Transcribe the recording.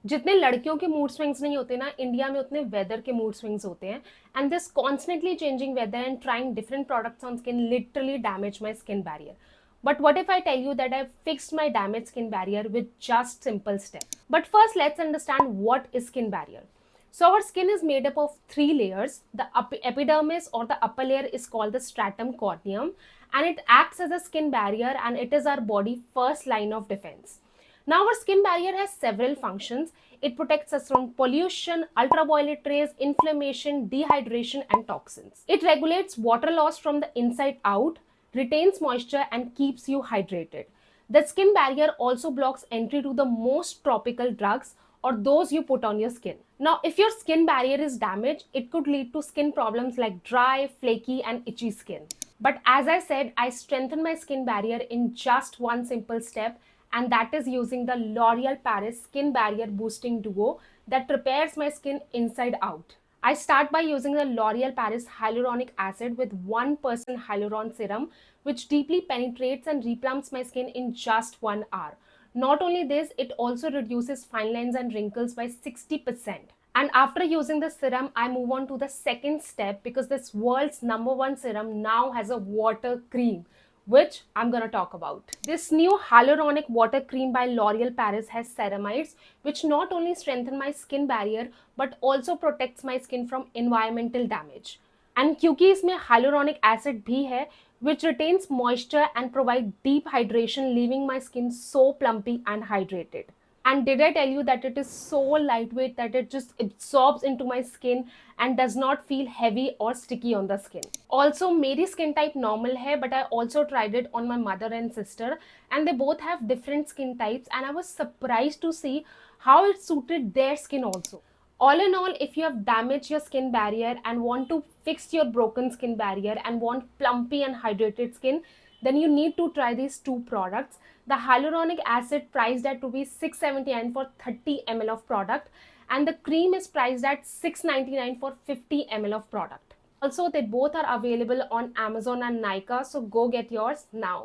जितने लड़कियों के मूड स्विंग्स नहीं होते ना इंडिया में, उतने वेदर के मूड स्विंग्स होते हैं. And this constantly changing weather and trying different products on skin literally damage my skin barrier. But what if I tell you that I've fixed my damaged skin barrier with just simple steps? But first, let's understand what is skin barrier. So our skin is made up of three layers. The epidermis or the upper layer is called the stratum corneum, and it acts as a skin barrier, and it is our body's first line of defense. Now, our skin barrier has several functions. It protects us from pollution, ultraviolet rays, inflammation, dehydration, and toxins. It regulates water loss from the inside out, retains moisture, and keeps you hydrated. The skin barrier also blocks entry to the most tropical drugs or those you put on your skin. Now, if your skin barrier is damaged, it could lead to skin problems like dry, flaky, and itchy skin. But as I said, I strengthened my skin barrier in just one simple step, and that is using the L'Oreal Paris Skin Barrier Boosting Duo that repairs my skin inside out. I start by using the L'Oreal Paris Hyaluronic Acid with 1% Hyaluron Serum, which deeply penetrates and replumps my skin in just 1 hour. Not only this, it also reduces fine lines and wrinkles by 60%. And after using the serum, I move on to the second step because this world's #1 serum now has a water cream, which I'm going to talk about. This new hyaluronic water cream by L'Oreal Paris has ceramides, which not only strengthen my skin barrier but also protects my skin from environmental damage. And क्योंकि इसमें hyaluronic acid भी है, which retains moisture and provide deep hydration, leaving my skin so plumpy and hydrated. And did I tell you that it is so lightweight that it just absorbs into my skin and does not feel heavy or sticky on the skin. Also, मेरी skin type normal है, but I also tried it on my mother and sister, and they both have different skin types, and I was surprised to see how it suited their skin also. All in all, if you have damaged your skin barrier and want to fix your broken skin barrier and want plumpy and hydrated skin, then you need to try these two products. The hyaluronic acid priced at rupees 679 for 30 ml of product, and the cream is priced at 699 for 50 ml of product. Also, they both are available on Amazon and Nykaa, so go get yours now.